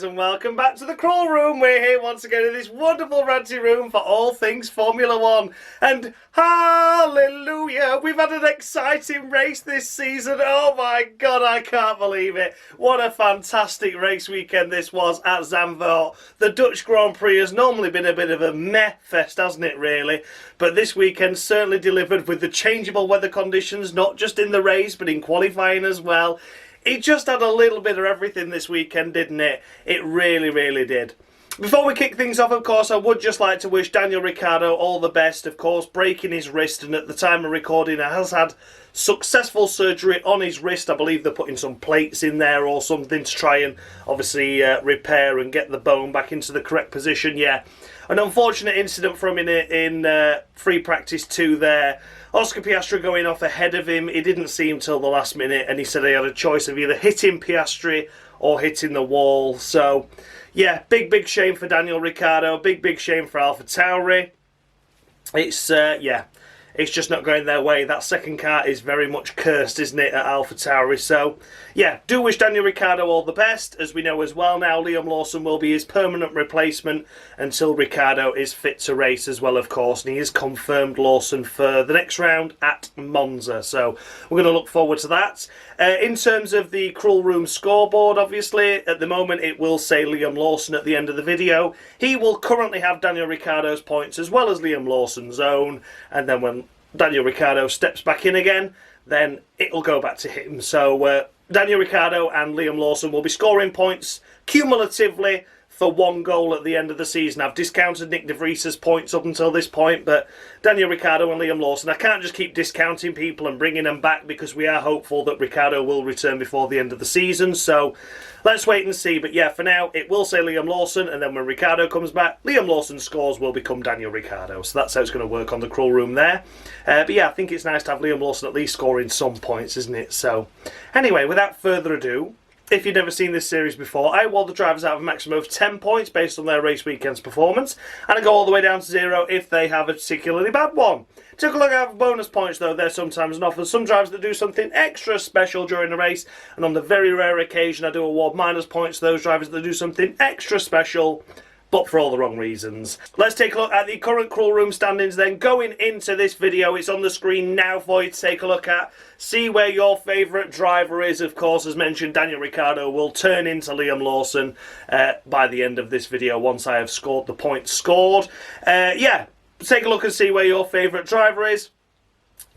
guys, and welcome back to the Crawl Room. We're here once again in this wonderful ranty room for all things Formula One. And hallelujah, we've had an exciting race this season. Oh my God, I can't believe it. What a fantastic race weekend this was at Zandvoort. The Dutch Grand Prix has normally been a bit of a meh fest, hasn't it, really? But this weekend certainly delivered with the changeable weather conditions, not just in the race, but in qualifying as well. It just had a little bit of everything this weekend, didn't it? It really, really did. Before we kick things off, of course, I would just like to wish Daniel Ricciardo all the best, of course, breaking his wrist, and at the time of recording has had successful surgery on his wrist. I believe they're putting some plates in there or something to try and obviously repair and get the bone back into the correct position. Yeah, an unfortunate incident from him in free practice 2 there. Oscar Piastri going off ahead of him. He didn't see him till the last minute, and he said he had a choice of either hitting Piastri or hitting the wall. So, yeah, big shame for Daniel Ricciardo. Big shame for AlphaTauri. It's just not going their way. That second car is very much cursed, isn't it, at AlphaTauri? So, yeah, do wish Daniel Ricciardo all the best. As we know as well now, Liam Lawson will be his permanent replacement until Ricciardo is fit to race as well, of course. And he has confirmed Lawson for the next round at Monza. So, we're going to look forward to that. In terms of the Crawl Room scoreboard, obviously, at the moment it will say Liam Lawson at the end of the video. He will currently have Daniel Ricciardo's points as well as Liam Lawson's own. And then when Daniel Ricciardo steps back in again, then it'll go back to him. So Daniel Ricciardo and Liam Lawson will be scoring points cumulatively for 1 goal at the end of the season. I've discounted Nick de Vries's points up until this point, but Daniel Ricciardo and Liam Lawson, I can't just keep discounting people and bringing them back because we are hopeful that Ricciardo will return before the end of the season. So let's wait and see. But yeah, for now, it will say Liam Lawson, and then when Ricciardo comes back, Liam Lawson's scores will become Daniel Ricciardo. So that's how it's going to work on the Crawl Room there. But yeah, I think it's nice to have Liam Lawson at least scoring some points, isn't it? So anyway, without further ado, if you've never seen this series before, I award the drivers out of a maximum of 10 points based on their race weekend's performance, and I go all the way down to 0 if they have a particularly bad one. Took a look at bonus points though, they're sometimes an offer. Some drivers that do something extra special during the race, and on the very rare occasion I do award minus points to those drivers that do something extra special, but for all the wrong reasons. Let's take a look at the current Crawl Room standings then. Going into this video, it's on the screen now for you to take a look at. See where your favourite driver is. Of course, as mentioned, Daniel Ricciardo will turn into Liam Lawson by the end of this video once I have scored the points scored. Yeah, take a look and see where your favourite driver is.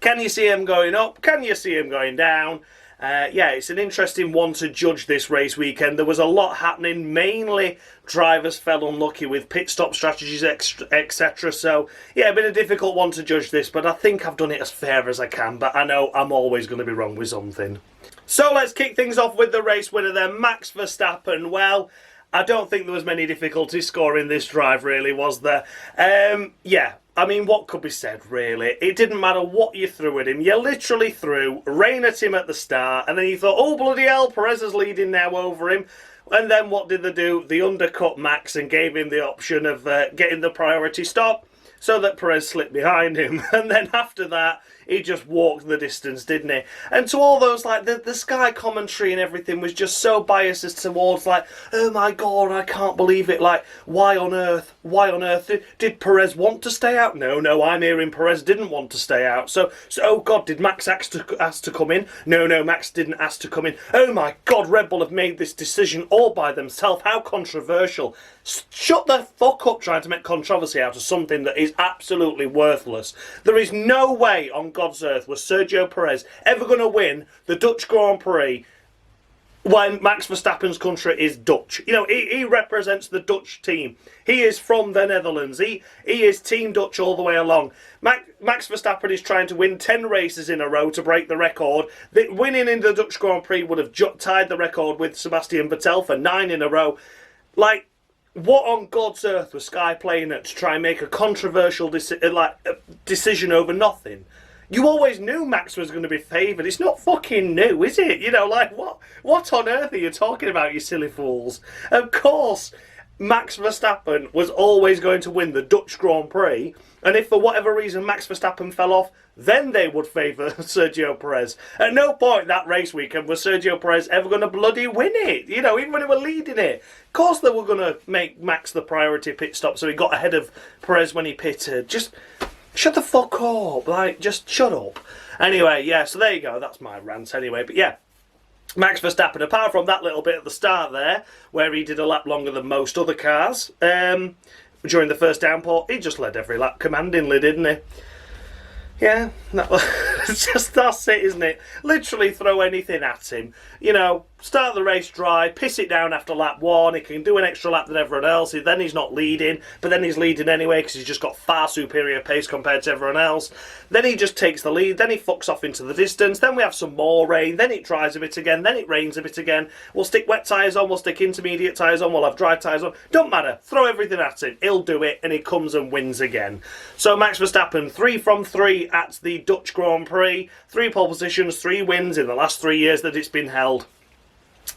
Can you see him going up? Can you see him going down? Yeah, it's an interesting one to judge this race weekend. There was a lot happening. Mainly drivers fell unlucky with pit stop strategies, etc. So, yeah, a bit of a difficult one to judge this, but I think I've done it as fair as I can. But I know I'm always going to be wrong with something. So let's kick things off with the race winner then, Max Verstappen. Well, I don't think there was many difficulties scoring this drive, really, was there? Yeah. I mean, what could be said, really? It didn't matter what you threw at him. You literally threw rain at him at the start, and then you thought, oh, bloody hell, Perez is leading now over him. And then what did they do? They undercut Max and gave him the option of getting the priority stop so that Perez slipped behind him. And then after that, he just walked the distance, didn't he? And to all those, like, the Sky commentary and everything was just so biased as towards, like, oh my God, I can't believe it. Like, why on earth did Perez want to stay out? No, I'm hearing Perez didn't want to stay out. So oh God, did Max ask to come in? No, Max didn't ask to come in. Oh my God, Red Bull have made this decision all by themselves. How controversial. Shut the fuck up trying to make controversy out of something that is absolutely worthless. There is no way on God's earth was Sergio Perez ever going to win the Dutch Grand Prix when Max Verstappen's country is Dutch. You know, he represents the Dutch team. He is from the Netherlands. He is Team Dutch all the way along. Max Verstappen is trying to win 10 races in a row to break the record. Winning in the Dutch Grand Prix would have tied the record with Sebastian Vettel for 9 in a row. Like, what on God's earth was Sky playing at to try and make a controversial decision over nothing? You always knew Max was going to be favoured. It's not fucking new, is it? You know, like, what on earth are you talking about, you silly fools? Of course, Max Verstappen was always going to win the Dutch Grand Prix, and if for whatever reason Max Verstappen fell off, then they would favour Sergio Perez. At no point that race weekend was Sergio Perez ever going to bloody win it, you know, even when they were leading it. Of course they were going to make Max the priority pit stop, so he got ahead of Perez when he pitted. Just shut the fuck up, like, just shut up. Anyway, yeah, so there you go, that's my rant anyway, but yeah. Max Verstappen, apart from that little bit at the start there, where he did a lap longer than most other cars, during the first downpour, he just led every lap commandingly, didn't he? Yeah, that's it, isn't it? Literally throw anything at him. You know, start the race dry, piss it down after lap 1, he can do an extra lap than everyone else, then he's not leading, but then he's leading anyway because he's just got far superior pace compared to everyone else. Then he just takes the lead, then he fucks off into the distance, then we have some more rain, then it dries a bit again, then it rains a bit again. We'll stick wet tyres on, we'll stick intermediate tyres on, we'll have dry tyres on. Don't matter, throw everything at him, he'll do it, and he comes and wins again. So Max Verstappen, 3 from 3 at the Dutch Grand Prix, 3 pole positions, 3 wins in the last 3 years that it's been held.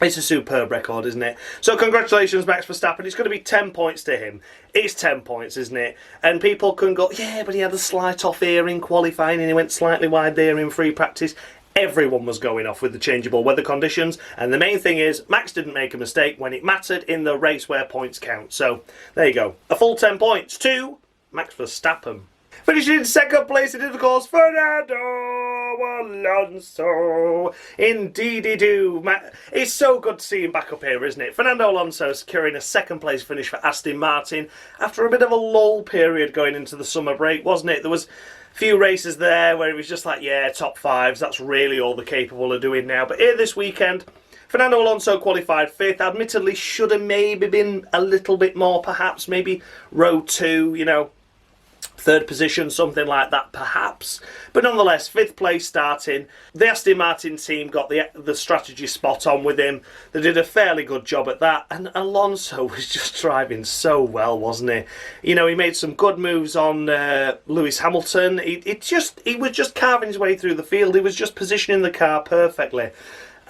It's a superb record, isn't it? So congratulations, Max Verstappen. It's going to be 10 points to him. It's 10 points, isn't it? And people can go, yeah, but he had a slight off here in qualifying and he went slightly wide there in free practice. Everyone was going off with the changeable weather conditions. And the main thing is, Max didn't make a mistake when it mattered in the race where points count. So there you go. A full 10 points to Max Verstappen. Finishing in second place, it is, of course, Fernando Alonso. Indeedy-do. It's so good to see him back up here, isn't it? Fernando Alonso securing a second place finish for Aston Martin after a bit of a lull period going into the summer break, wasn't it? There was a few races there where it was just like, yeah, top 5s. That's really all they're capable of doing now. But here this weekend, Fernando Alonso qualified 5th. Admittedly, should have maybe been a little bit more, perhaps. Maybe row 2, you know. 3rd position, something like that perhaps. But nonetheless, 5th place starting. The Aston Martin team got the strategy spot on with him. They did a fairly good job at that. And Alonso was just driving so well, wasn't he? You know, he made some good moves on Lewis Hamilton. He was just carving his way through the field. He was just positioning the car perfectly.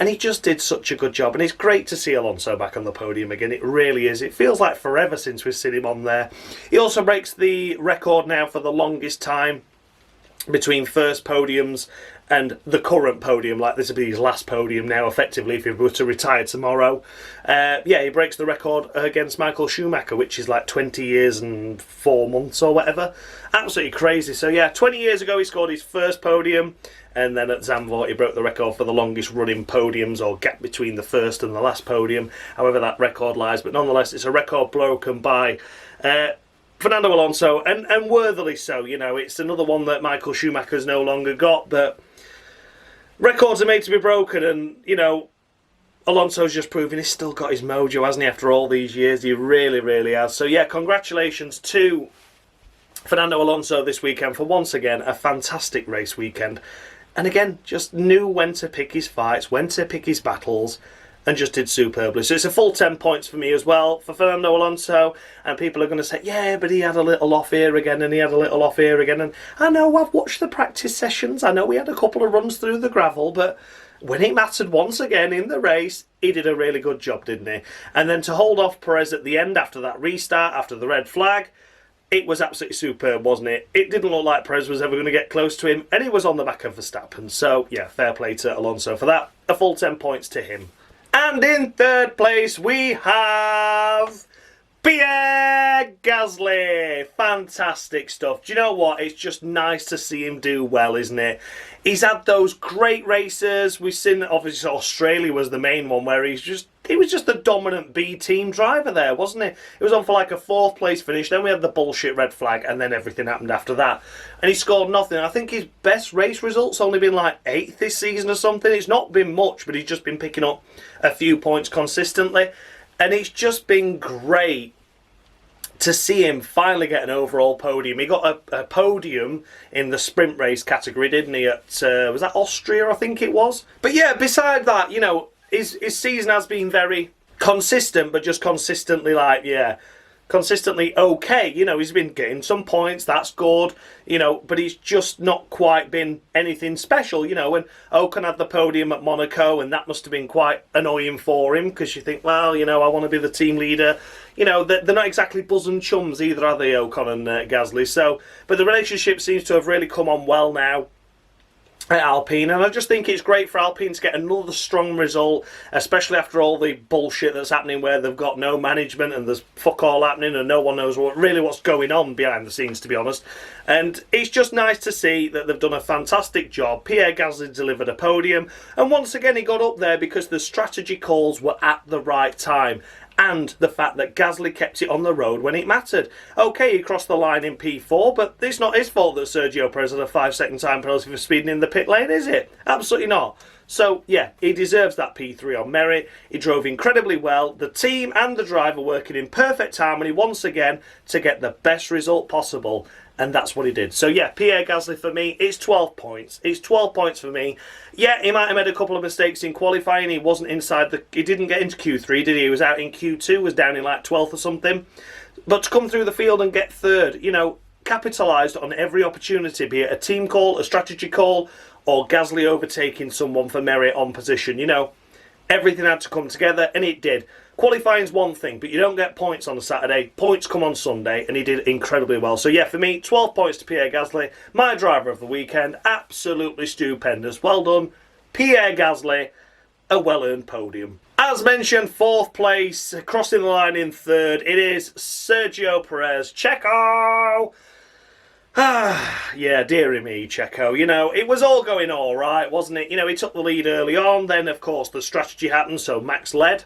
And he just did such a good job. And it's great to see Alonso back on the podium again. It really is. It feels like forever since we've seen him on there. He also breaks the record now for the longest time between first podiums and the current podium. Like, this will be his last podium now, effectively, if he were to retire tomorrow. Yeah, he breaks the record against Michael Schumacher, which is like 20 years and 4 months or whatever. Absolutely crazy. So yeah, 20 years ago he scored his first podium. And then at Zandvoort, he broke the record for the longest running podiums, or gap between the first and the last podium, however that record lies. But nonetheless, it's a record broken by Fernando Alonso, and worthily so. You know, it's another one that Michael Schumacher's no longer got, but records are made to be broken, and, you know, Alonso's just proving he's still got his mojo, hasn't he, after all these years? He really, really has. So yeah, congratulations to Fernando Alonso this weekend for, once again, a fantastic race weekend. And again, just knew when to pick his fights, when to pick his battles, and just did superbly. So it's a full 10 points for me as well, for Fernando Alonso. And people are going to say, yeah, but he had a little off here again, and he had a little off here again. And I know, I've watched the practice sessions. I know we had a couple of runs through the gravel, but when it mattered once again in the race, he did a really good job, didn't he? And then to hold off Perez at the end after that restart, after the red flag, it was absolutely superb, wasn't it? It didn't look like Perez was ever going to get close to him, and he was on the back of Verstappen. So, yeah, fair play to Alonso for that. A full 10 points to him. And in 3rd place, we have Pierre Gasly. Fantastic stuff. Do you know what? It's just nice to see him do well, isn't it? He's had those great races. We've seen, obviously, Australia was the main one where he was just the dominant B-team driver there, wasn't he? It was on for like a 4th place finish, then we had the bullshit red flag, and then everything happened after that. And he scored nothing. I think his best race result's only been like 8th this season or something. It's not been much, but he's just been picking up a few points consistently. And it's just been great to see him finally get an overall podium. He got a podium in the sprint race category, didn't he? At was that Austria, I think it was? But yeah, beside that, you know, his season has been very consistent, but just consistently, like, yeah, consistently okay. You know, he's been getting some points, that's good, you know, but he's just not quite been anything special. You know, when Ocon had the podium at Monaco, and that must have been quite annoying for him, because you think, well, you know, I want to be the team leader. You know, they're not exactly bosom chums either, are they, Ocon and Gasly? So, but the relationship seems to have really come on well now at Alpine, and I just think it's great for Alpine to get another strong result, especially after all the bullshit that's happening where they've got no management and there's fuck all happening and no one knows what's going on behind the scenes, to be honest. And it's just nice to see that they've done a fantastic job. Pierre Gasly delivered a podium, and once again he got up there because the strategy calls were at the right time, and the fact that Gasly kept it on the road when it mattered. Okay, he crossed the line in P4, but it's not his fault that Sergio Perez had a 5-second time penalty for speeding in the pit lane, is it? Absolutely not. So, yeah, he deserves that P3 on merit. He drove incredibly well. The team and the driver working in perfect harmony once again to get the best result possible. And that's what he did. So, yeah, Pierre Gasly for me, it's 12 points. It's 12 points for me. Yeah, he might have made a couple of mistakes in qualifying. He wasn't inside he didn't get into Q3, did he? He was out in Q2, was down in like 12th or something. But to come through the field and get third, you know, capitalised on every opportunity, be it a team call, a strategy call, or Gasly overtaking someone for merit on position. You know, everything had to come together, and it did. Qualifying's one thing, but you don't get points on a Saturday. Points come on Sunday, and he did incredibly well. So yeah, for me, 12 points to Pierre Gasly, my driver of the weekend. Absolutely stupendous. Well done, Pierre Gasly. A well-earned podium. As mentioned, 4th place, crossing the line in 3rd, it is Sergio Perez. Checo! Yeah, dearie me, Checo. You know, it was all going all right, wasn't it? You know, he took the lead early on, then, of course, the strategy happened, so Max led.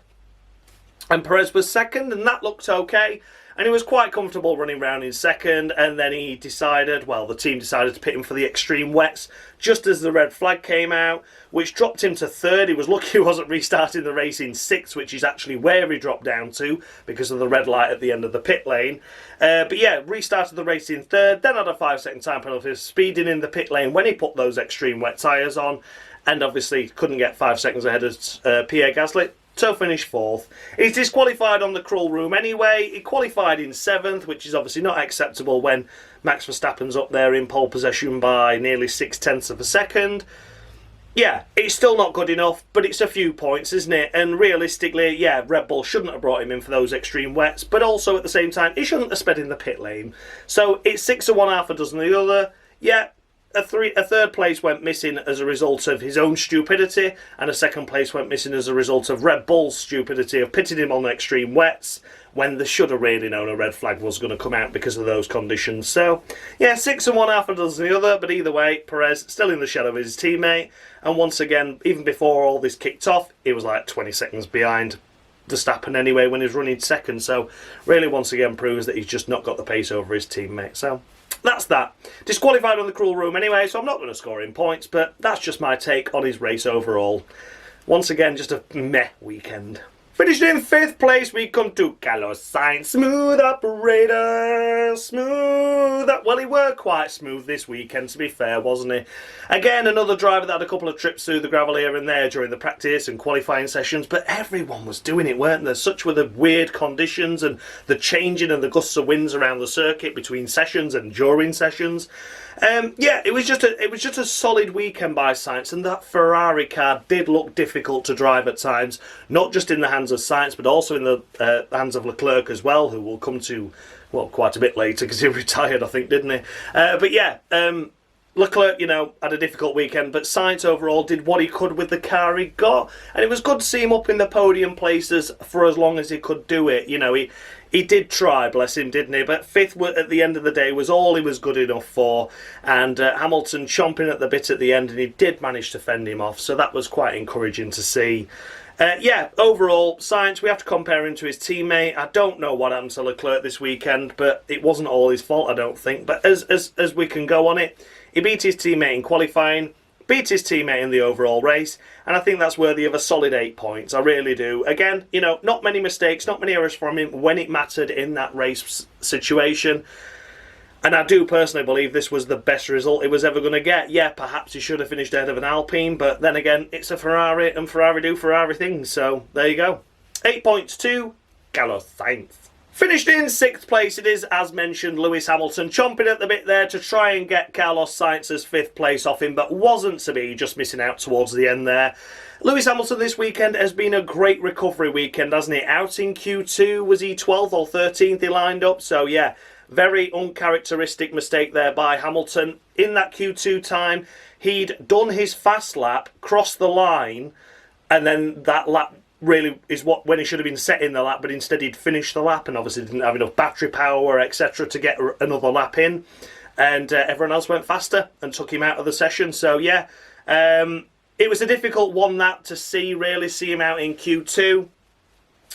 And Perez was 2nd, and that looked okay. And he was quite comfortable running around in 2nd, and then he decided, well, the team decided to pit him for the extreme wets just as the red flag came out, which dropped him to 3rd. He was lucky he wasn't restarting the race in 6th, which is actually where he dropped down to because of the red light at the end of the pit lane. But yeah, restarted the race in 3rd, then had a 5-second time penalty, speeding in the pit lane when he put those extreme wet tyres on, and obviously couldn't get 5 seconds ahead of Pierre Gasly. So finished 4th. He's disqualified on the crawl room anyway. He qualified in 7th, which is obviously not acceptable when Max Verstappen's up there in pole position by nearly 0.6 of a second. Yeah, it's still not good enough, but it's a few points, isn't it? And realistically, yeah, Red Bull shouldn't have brought him in for those extreme wets, but also at the same time, he shouldn't have sped in the pit lane. So it's 6 of one, half a dozen of the other. Yeah. A 3rd place went missing as a result of his own stupidity, and a 2nd place went missing as a result of Red Bull's stupidity of pitting him on extreme wets when they should have really known a red flag was going to come out because of those conditions. So, yeah, 6 of one, half a dozen the other, but either way, Perez still in the shadow of his teammate, and once again, even before all this kicked off, he was like 20 seconds behind Verstappen anyway when he was running 2nd, so really once again proves that he's just not got the pace over his teammate. So that's that. Disqualified on the cruel room anyway, so I'm not going to score him points, but that's just my take on his race overall. Once again, just a meh weekend. Finished in 5th place, we come to Carlos Sainz. Smooth operator, smooth. Well, he were quite smooth this weekend, to be fair, wasn't he? Again, another driver that had a couple of trips through the gravel here and there during the practice and qualifying sessions, but everyone was doing it, weren't they? Such were the weird conditions and the changing and the gusts of winds around the circuit between sessions and during sessions. Yeah, it was just a solid weekend by Sainz, and that Ferrari car did look difficult to drive at times, not just in the hands of Sainz, but also in the hands of Leclerc as well, who we'll come to, well, quite a bit later because he retired, I think, didn't he? But yeah, Leclerc, you know, had a difficult weekend, but Sainz overall did what he could with the car he got, and it was good to see him up in the podium places for as long as he could do it. You know, he did try, bless him, didn't he? But 5th at the end of the day was all he was good enough for, and Hamilton chomping at the bit at the end, and he did manage to fend him off, so that was quite encouraging to see. Yeah, overall, Sainz, we have to compare him to his teammate. I don't know what happened to Leclerc this weekend, but it wasn't all his fault, I don't think. But as we can go on it, he beat his teammate in qualifying, beat his teammate in the overall race, and I think that's worthy of a solid 8 points. I really do. Again, you know, not many mistakes, not many errors from him when it mattered in that race situation. And I do personally believe this was the best result he was ever going to get. Yeah, perhaps he should have finished ahead of an Alpine, but then again, it's a Ferrari, and Ferrari do Ferrari things, so there you go. 8 points to Carlos Sainz. Finished in 6th place, it is, as mentioned, Lewis Hamilton, chomping at the bit there to try and get Carlos Sainz's 5th place off him, but wasn't to be, just missing out towards the end there. Lewis Hamilton this weekend has been a great recovery weekend, hasn't it? Out in Q2, was he 12th or 13th he lined up? So yeah, very uncharacteristic mistake there by Hamilton. In that Q2 time, he'd done his fast lap, crossed the line, and then that lap really is when he should have been setting the lap, but instead he'd finished the lap and obviously didn't have enough battery power, etc., to get another lap in, and everyone else went faster and took him out of the session. So yeah, it was a difficult one that to see him out in Q2,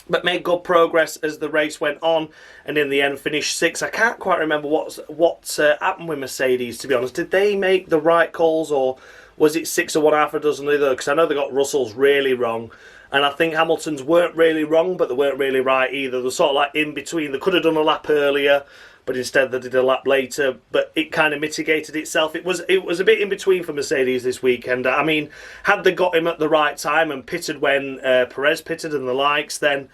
but made good progress as the race went on, and in the end finished 6th. I can't quite remember what happened with Mercedes, to be honest. Did they make the right calls, or was it 6 or 1/2 a dozen either? Because I know they got Russell's really wrong, and I think Hamilton's weren't really wrong, but they weren't really right either. They're sort of like in between. They could have done a lap earlier, but instead they did a lap later. But it kind of mitigated itself. It was a bit in between for Mercedes this weekend. I mean, had they got him at the right time and pitted when Perez pitted and the likes, then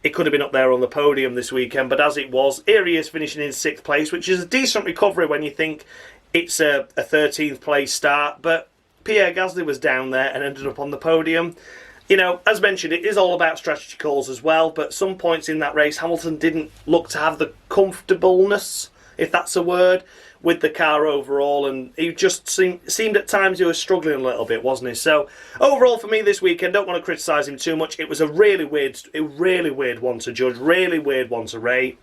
it could have been up there on the podium this weekend. But as it was, here he is finishing in 6th place, which is a decent recovery when you think it's a 13th place start. But Pierre Gasly was down there and ended up on the podium. You know, as mentioned, it is all about strategy calls as well, but some points in that race, Hamilton didn't look to have the comfortableness, if that's a word, with the car overall, and he just seemed at times he was struggling a little bit, wasn't he? So, overall for me this weekend, don't want to criticise him too much. It was a really weird one to judge, really weird one to rate,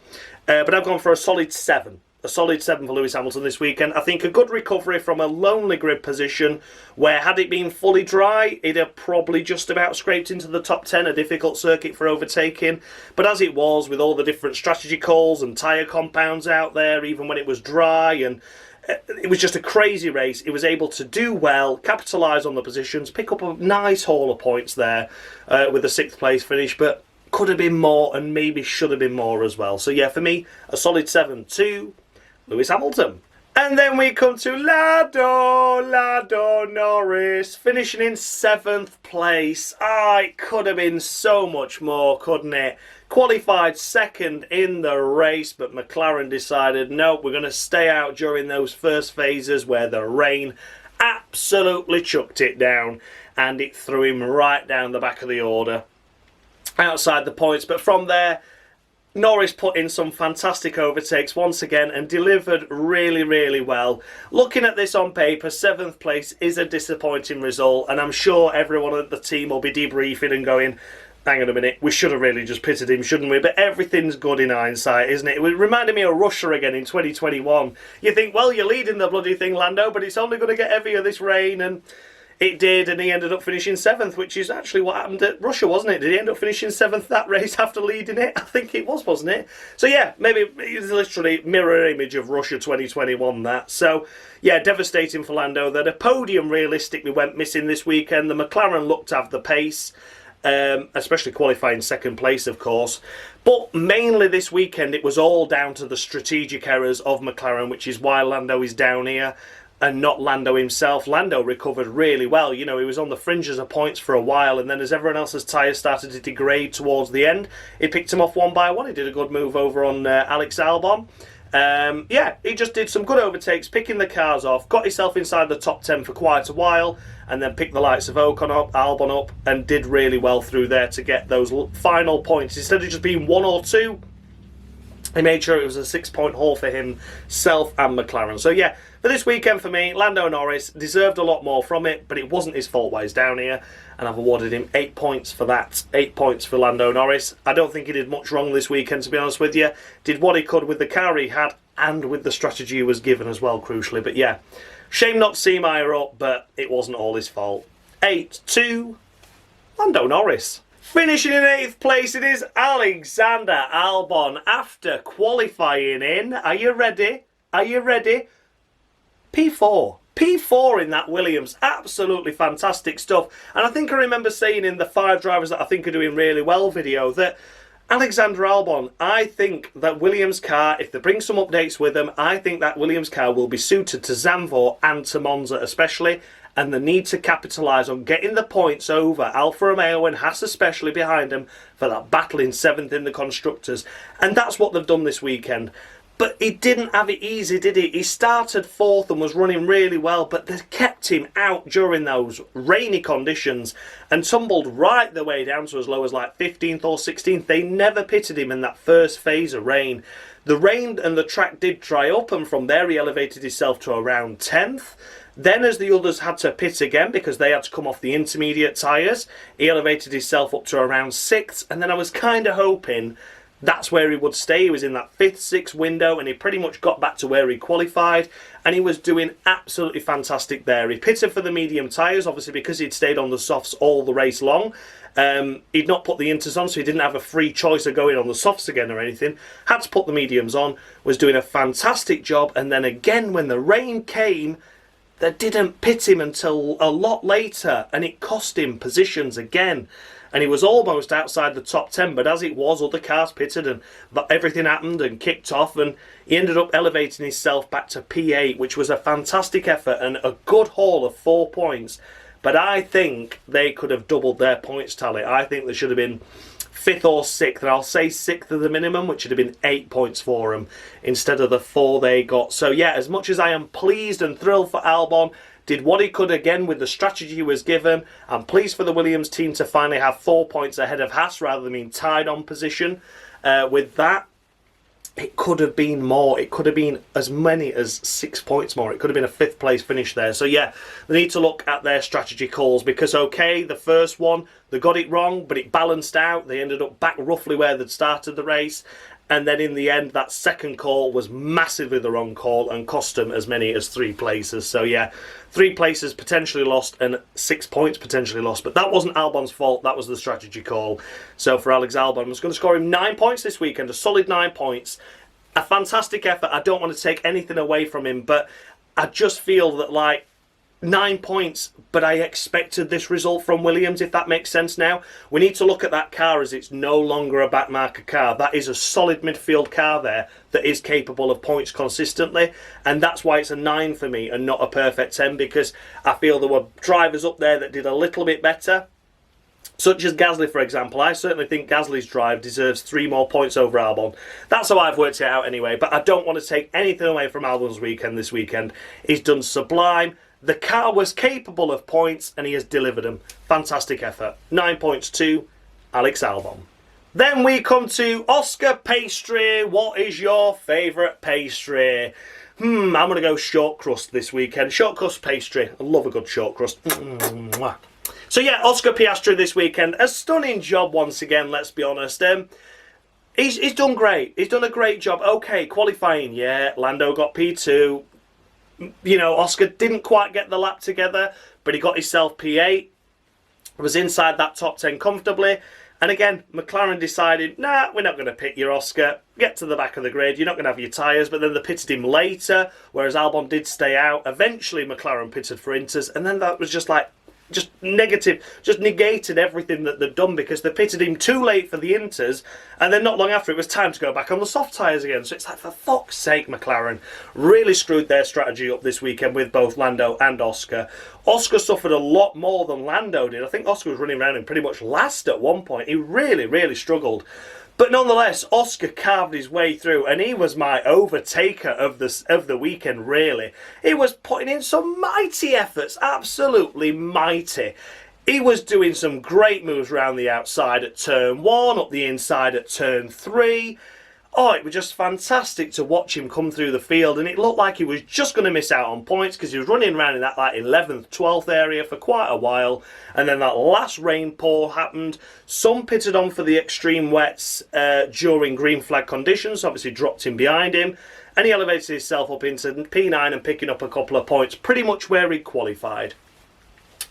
but I've gone for a solid 7. A solid 7 for Lewis Hamilton this weekend. I think a good recovery from a lonely grid position where, had it been fully dry, it'd have probably just about scraped into the top 10, a difficult circuit for overtaking. But as it was, with all the different strategy calls and tyre compounds out there, even when it was dry, and it was just a crazy race, it was able to do well, capitalise on the positions, pick up a nice haul of points there with a 6th place finish, but could have been more and maybe should have been more as well. So yeah, for me, a solid 7 to Lewis Hamilton. And then we come to Lando Norris, finishing in 7th place. It could have been so much more, couldn't it? Qualified 2nd in the race, but McLaren decided, no, we're going to stay out during those first phases where the rain absolutely chucked it down, and it threw him right down the back of the order, outside the points. But from there, Norris put in some fantastic overtakes once again and delivered really, really well. Looking at this on paper, 7th place is a disappointing result, and I'm sure everyone at the team will be debriefing and going, hang on a minute, we should have really just pitted him, shouldn't we? But everything's good in hindsight, isn't it? It reminded me of Russia again in 2021. You think, well, you're leading the bloody thing, Lando, but it's only going to get heavier this rain, and it did, and he ended up finishing 7th, which is actually what happened at Russia, wasn't it? Did he end up finishing 7th that race after leading it? I think it was, wasn't it? So yeah, maybe it's literally mirror image of Russia 2021, that. So yeah, devastating for Lando. That a podium realistically went missing this weekend. The McLaren looked to have the pace, especially qualifying 2nd place, of course. But mainly this weekend, it was all down to the strategic errors of McLaren, which is why Lando is down here, and not Lando himself. Lando recovered really well. You know, he was on the fringes of points for a while, and then as everyone else's tyres started to degrade towards the end, he picked him off one by one. He did a good move over on Alex Albon. Yeah, he just did some good overtakes, picking the cars off, got himself inside the top 10 for quite a while, and then picked the likes of Ocon up, Albon up, and did really well through there to get those final points. Instead of just being 1 or 2, he made sure it was a 6-point haul for himself and McLaren. So yeah, for this weekend for me, Lando Norris deserved a lot more from it, but it wasn't his fault why he's down here, and I've awarded him 8 points for that. 8 points for Lando Norris. I don't think he did much wrong this weekend, to be honest with you. Did what he could with the car he had and with the strategy he was given as well, crucially. But yeah, shame not to see him higher up, but it wasn't all his fault. 8 to Lando Norris. Finishing in 8th place, it is Alexander Albon after qualifying in, are you ready? Are you ready? P4. P4 in that Williams. Absolutely fantastic stuff. And I think I remember saying in the 5 drivers that I think are doing really well video that Alexander Albon, I think that Williams' car, if they bring some updates with them, I think that Williams' car will be suited to Zandvoort and to Monza especially, and the need to capitalise on getting the points over Alfa Romeo and Haas especially behind them for that battle in 7th in the Constructors. And that's what they've done this weekend. But he didn't have it easy, did he? He started 4th and was running really well, but they kept him out during those rainy conditions and tumbled right the way down to as low as like 15th or 16th. They never pitted him in that first phase of rain. The rain and the track did dry up, and from there he elevated himself to around 10th. Then as the others had to pit again because they had to come off the intermediate tyres, he elevated himself up to around 6th, and then I was kind of hoping that's where he would stay. He was in that 5th, 6th window, and he pretty much got back to where he qualified, and he was doing absolutely fantastic there. He pitted for the medium tyres, obviously because he'd stayed on the softs all the race long. He'd not put the inters on, so he didn't have a free choice of going on the softs again or anything. Had to put the mediums on, was doing a fantastic job, and then again when the rain came, they didn't pit him until a lot later, and it cost him positions again. And he was almost outside the top 10, but as it was, other cars pitted and everything happened and kicked off, and he ended up elevating himself back to P8, which was a fantastic effort and a good haul of 4 points. But I think they could have doubled their points tally. I think they should have been 5th or 6th, and I'll say 6th of the minimum, which would have been 8 points for them instead of the 4 they got. So yeah, as much as I am pleased and thrilled for Albon, did what he could again with the strategy he was given. I'm pleased for the Williams team to finally have 4 points ahead of Haas rather than being tied on position with that. It could have been more. It could have been as many as 6 points more. It could have been a 5th place finish there. So yeah, they need to look at their strategy calls because, okay, the first one, they got it wrong, but it balanced out. They ended up back roughly where they'd started the race. And then in the end, that second call was massively the wrong call and cost them as many as 3 places. So yeah, 3 places potentially lost and 6 points potentially lost. But that wasn't Albon's fault. That was the strategy call. So for Alex Albon, I'm just going to score him 9 points this weekend. A solid 9 points. A fantastic effort. I don't want to take anything away from him. But I just feel that, like, 9 points, but I expected this result from Williams, if that makes sense now. We need to look at that car as it's no longer a backmarker car. That is a solid midfield car there that is capable of points consistently, and that's why it's a 9 for me and not a perfect 10, because I feel there were drivers up there that did a little bit better, such as Gasly, for example. I certainly think Gasly's drive deserves 3 more points over Albon. That's how I've worked it out anyway, but I don't want to take anything away from Albon's weekend this weekend. He's done sublime. The car was capable of points and he has delivered them. Fantastic effort. 9 points to Alex Albon. Then we come to Oscar Pastry. What is your favourite pastry? I'm going to go short crust this weekend. Short crust pastry. I love a good short crust. So yeah, Oscar Piastri this weekend. A stunning job once again, let's be honest. He's done great. He's done a great job. Okay, qualifying, yeah. Lando got P2. You know, Oscar didn't quite get the lap together, but he got himself P8, was inside that top 10 comfortably. And again, McLaren decided, nah, we're not going to pit your Oscar. Get to the back of the grid, you're not going to have your tyres. But then they pitted him later, whereas Albon did stay out. Eventually, McLaren pitted for Inters, and then that was just like, just negative, just negated everything that they'd done because they pitted him too late for the Inters, and then not long after it was time to go back on the soft tyres again. So it's like, for fuck's sake, McLaren really screwed their strategy up this weekend with both Lando and Oscar. Oscar suffered a lot more than Lando did. I think Oscar was running around in pretty much last at one point. He really, really struggled. But nonetheless, Oscar carved his way through, and he was my overtaker of the weekend, really. He was putting in some mighty efforts, absolutely mighty. He was doing some great moves around the outside at turn 1, up the inside at turn 3. Oh, it was just fantastic to watch him come through the field, and it looked like he was just going to miss out on points because he was running around in that like 11th, 12th area for quite a while, and then that last rain pour happened. Some pitted on for the extreme wets during green flag conditions, obviously dropped him behind him, and he elevated himself up into P9 and picking up a couple of points, pretty much where he qualified.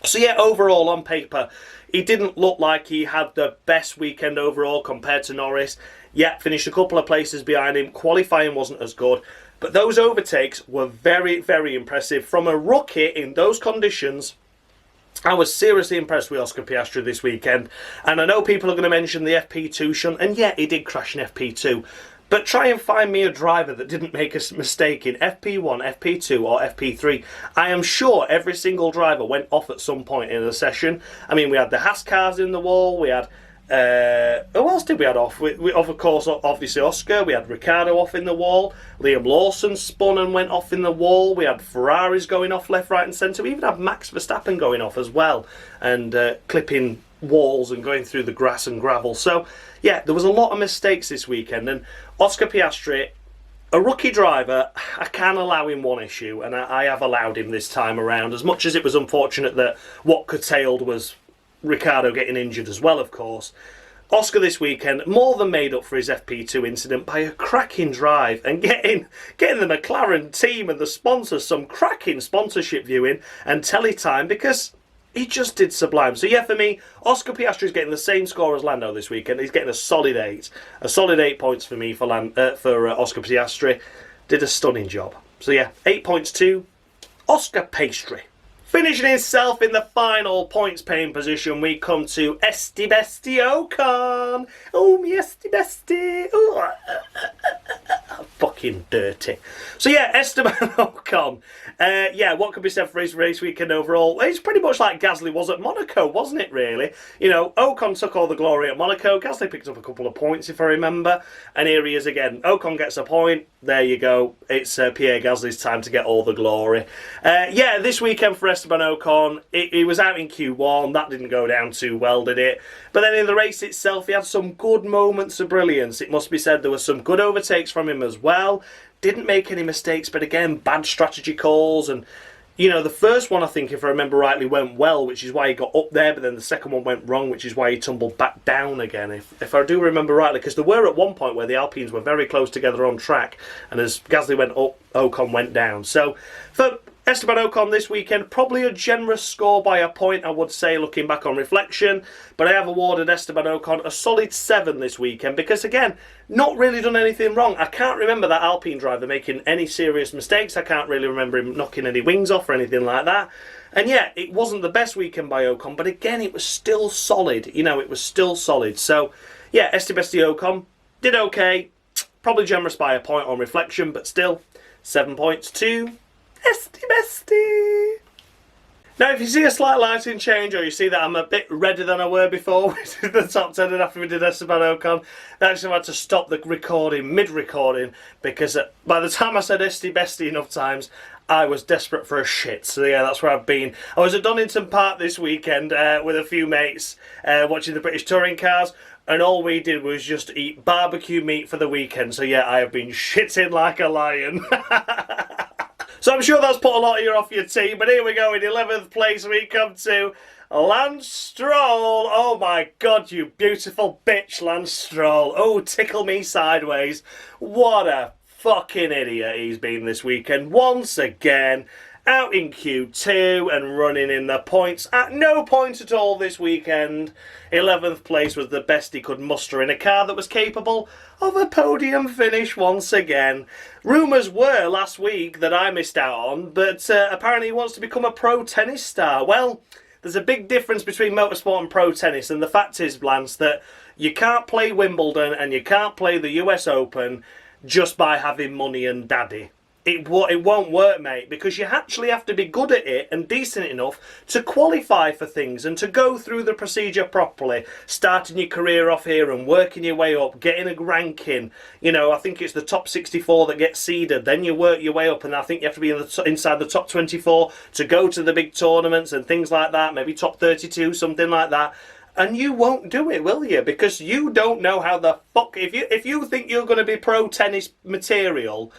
So yeah, overall on paper, he didn't look like he had the best weekend overall compared to Norris. Yeah, finished a couple of places behind him. Qualifying wasn't as good. But those overtakes were very, very impressive. From a rookie in those conditions, I was seriously impressed with Oscar Piastri this weekend, and I know people are going to mention the FP2 shunt, and yeah, he did crash in FP2, but try and find me a driver that didn't make a mistake in FP1, FP2 or FP3. I am sure every single driver went off at some point in the session. I mean, we had the Haas cars in the wall, we had... who else did we have off? We of course, obviously Oscar. We had Ricciardo off in the wall. Liam Lawson spun and went off in the wall. We had Ferraris going off left, right and centre. We even had Max Verstappen going off as well and clipping walls and going through the grass and gravel. So yeah, there was a lot of mistakes this weekend, and Oscar Piastri, a rookie driver, I can allow him one issue, and I have allowed him this time around, as much as it was unfortunate that what curtailed was Ricciardo getting injured as well, of course. Oscar this weekend more than made up for his FP2 incident by a cracking drive and getting the McLaren team and the sponsors some cracking sponsorship viewing and telly time, because he just did sublime. So yeah, for me, Oscar Piastri is getting the same score as Lando this weekend. He's getting a solid 8. A solid 8 points for me for Oscar Piastri. Did a stunning job. So yeah, 8 points to Oscar Piastri. Finishing himself in the final points paying position, we come to Esteban Ocon. Oh, me Esteban. Oh, fucking dirty. So yeah, Esteban Ocon. Yeah, what could be said for his race weekend overall? It's pretty much like Gasly was at Monaco, wasn't it, really? You know, Ocon took all the glory at Monaco. Gasly picked up a couple of points, if I remember. And here he is again. Ocon gets a point. There you go. It's Pierre Gasly's time to get all the glory. Yeah, this weekend for Esteban Ocon, he was out in Q1. That didn't go down too well, did it? But then in the race itself, he had some good moments of brilliance. It must be said there were some good overtakes from him as well. Didn't make any mistakes, but again, bad strategy calls. And, you know, the first one, I think, if I remember rightly, went well, which is why he got up there. But then the second one went wrong, which is why he tumbled back down again, if I do remember rightly. Because there were at one point where the Alpines were very close together on track. And as Gasly went up, Ocon went down. So, for Esteban Ocon this weekend, probably a generous score by a point, I would say, looking back on reflection. But I have awarded Esteban Ocon a solid 7 this weekend because, again, not really done anything wrong. I can't remember that Alpine driver making any serious mistakes. I can't really remember him knocking any wings off or anything like that. And yeah, it wasn't the best weekend by Ocon, but again, it was still solid. You know, it was still solid. So, yeah, Esteban Ocon did okay. Probably generous by a point on reflection, but still, 7 points to Bestie. Now, if you see a slight lighting change, or you see that I'm a bit redder than I were before with the top 10 and after we did Esteban Ocon, I actually had to stop the recording, mid-recording, because by the time I said Bestie enough times, I was desperate for a shit. So yeah, that's where I've been. I was at Donington Park this weekend with a few mates watching the British touring cars, and all we did was just eat barbecue meat for the weekend. So yeah, I have been shitting like a lion. So I'm sure that's put a lot of you off your team, but here we go. In 11th place we come to Lance Stroll. Oh my God, you beautiful bitch, Lance Stroll. Oh, tickle me sideways. What a fucking idiot he's been this weekend. Once again, out in Q2 and running in the points at no point at all this weekend. 11th place was the best he could muster in a car that was capable of a podium finish once again. Rumours were last week that I missed out on, but apparently he wants to become a pro tennis star. Well, there's a big difference between motorsport and pro tennis, and the fact is, Lance, that you can't play Wimbledon and you can't play the US Open just by having money and daddy. It won't work, mate, because you actually have to be good at it and decent enough to qualify for things and to go through the procedure properly, starting your career off here and working your way up, getting a ranking. You know, I think it's the top 64 that gets seeded, then you work your way up, and I think you have to be inside the top 24 to go to the big tournaments and things like that, maybe top 32, something like that. And you won't do it, will you? Because you don't know how the fuck... If you think you're going to be pro tennis material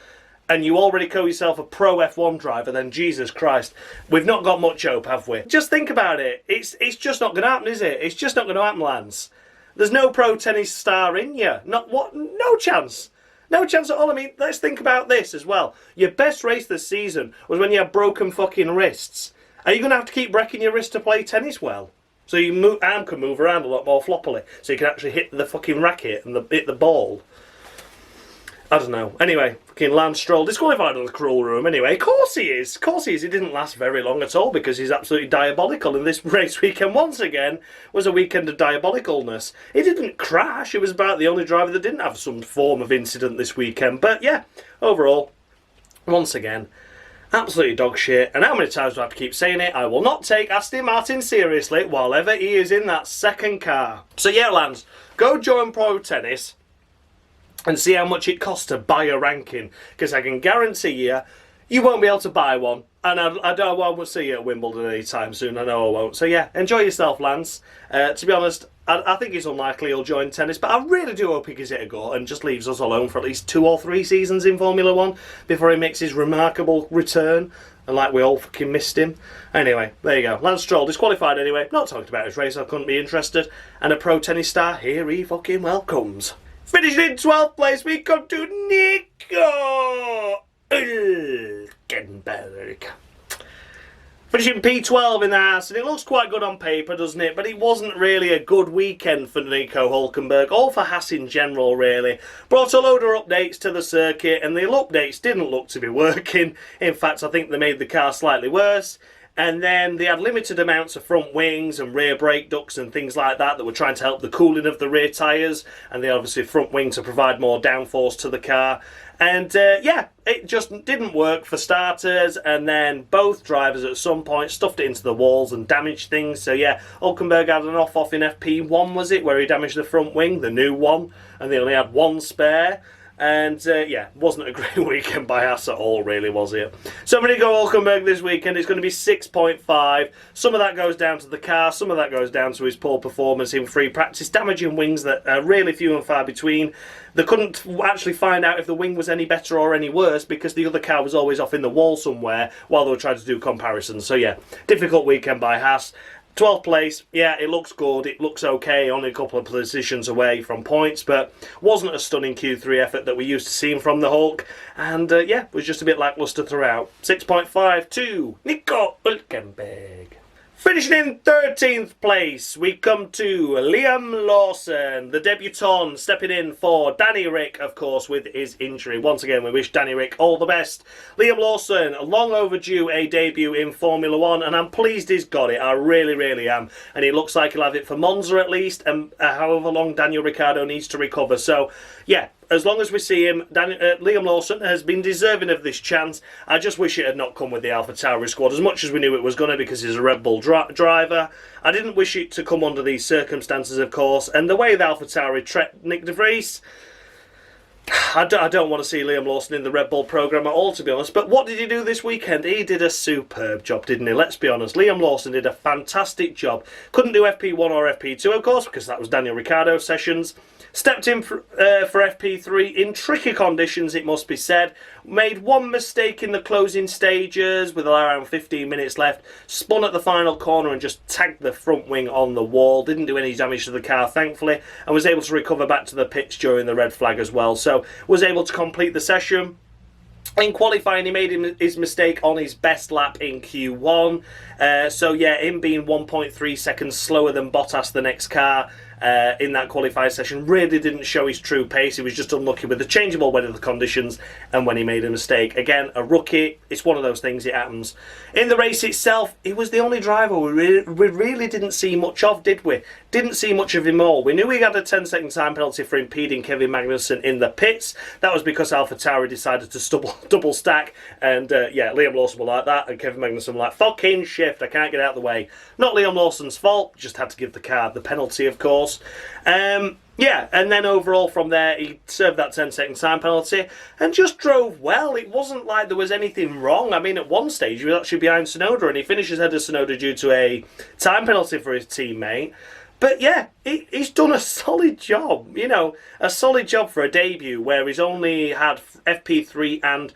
and you already call yourself a pro F1 driver, then Jesus Christ, we've not got much hope, have we? Just think about it. It's just not going to happen, is it? It's just not going to happen, Lance. There's no pro tennis star in you. No chance. No chance at all. I mean, let's think about this as well. Your best race this season was when you had broken fucking wrists. Are you going to have to keep breaking your wrist to play tennis well? So your arm can move around a lot more floppily, so you can actually hit the fucking racket and hit the ball. I don't know. Anyway, fucking Lance Stroll disqualified on the cruel room. Anyway, of course he is. Of course he is. He didn't last very long at all because he's absolutely diabolical. And this race weekend, once again, was a weekend of diabolicalness. He didn't crash. It was about the only driver that didn't have some form of incident this weekend. But yeah, overall, once again, absolutely dog shit. And how many times do I have to keep saying it? I will not take Aston Martin seriously while ever he is in that second car. So yeah, Lance, go join Pro Tennis and see how much it costs to buy a ranking, because I can guarantee you won't be able to buy one, and I won't see you at Wimbledon anytime soon. I know I won't. So yeah, enjoy yourself, Lance. To be honest, I think it's unlikely he'll join tennis, but I really do hope he gives it a go and just leaves us alone for at least 2 or 3 seasons in Formula 1 before he makes his remarkable return, and like we all fucking missed him. Anyway, there you go. Lance Stroll disqualified anyway. Not talking about his race, I couldn't be interested. And a pro tennis star, here he fucking well comes. Finishing in 12th place, we come to Nico Hulkenberg. Finishing P12 in the house, and it looks quite good on paper, doesn't it? But it wasn't really a good weekend for Nico Hulkenberg, or for Haas in general, really. Brought a load of updates to the circuit, and the updates didn't look to be working. In fact, I think they made the car slightly worse. And then they had limited amounts of front wings and rear brake ducts and things like that were trying to help the cooling of the rear tyres. And they obviously front wing to provide more downforce to the car. And yeah, it just didn't work for starters. And then both drivers at some point stuffed it into the walls and damaged things. So yeah, Hulkenberg had an off in FP1, was it? Where he damaged the front wing, the new one. And they only had one spare. And yeah, wasn't a great weekend by Haas at all, really, was it? So for Nico Hulkenberg this weekend, it's going to be 6.5. Some of that goes down to the car, some of that goes down to his poor performance in free practice, damaging wings that are really few and far between. They couldn't actually find out if the wing was any better or any worse because the other car was always off in the wall somewhere while they were trying to do comparisons. So yeah, difficult weekend by Haas. 12th place, yeah, it looks good, it looks okay, only a couple of positions away from points, but wasn't a stunning Q3 effort that we used to seeing from the Hulk, and yeah, was just a bit lacklustre throughout. 6.5 to Nico Hulkenberg. Finishing in 13th place, we come to Liam Lawson, the debutant, stepping in for Danny Rick, of course, with his injury. Once again, we wish Danny Rick all the best. Liam Lawson, long overdue a debut in Formula 1, and I'm pleased he's got it. I really, really am. And it looks like he'll have it for Monza at least, and however long Daniel Ricciardo needs to recover. So, yeah, as long as we see him, Liam Lawson has been deserving of this chance. I just wish it had not come with the AlphaTauri squad, as much as we knew it was going to because he's a Red Bull driver. I didn't wish it to come under these circumstances, of course. And the way the AlphaTauri treated Nick de Vries, I don't want to see Liam Lawson in the Red Bull programme at all, to be honest. But what did he do this weekend? He did a superb job, didn't he? Let's be honest. Liam Lawson did a fantastic job. Couldn't do FP1 or FP2, of course, because that was Daniel Ricciardo's sessions. Stepped in for FP3 in tricky conditions, it must be said. Made one mistake in the closing stages with around 15 minutes left. Spun at the final corner and just tagged the front wing on the wall. Didn't do any damage to the car, thankfully. And was able to recover back to the pits during the red flag as well. So was able to complete the session. In qualifying, he made his mistake on his best lap in Q1. So yeah, him being 1.3 seconds slower than Bottas, the next car, in that qualifying session, really didn't show his true pace. He was just unlucky with the changeable weather conditions and when he made a mistake. Again, a rookie. It's one of those things, it happens. In the race itself, he was the only driver we really didn't see much of, did we? Didn't see much of him all. We knew he had a 10-second time penalty for impeding Kevin Magnussen in the pits. That was because AlphaTauri decided to double stack, and yeah, Liam Lawson was like that, and Kevin Magnussen was like, fucking shift, I can't get out of the way. Not Liam Lawson's fault, just had to give the car the penalty, of course. Yeah, and then overall from there, he served that 10-second time penalty and just drove well. It wasn't like there was anything wrong. I mean, at one stage, he was actually behind Tsunoda, and he finishes ahead of Tsunoda due to a time penalty for his teammate. But yeah, he's done a solid job, you know, a solid job for a debut where he's only had FP3 and,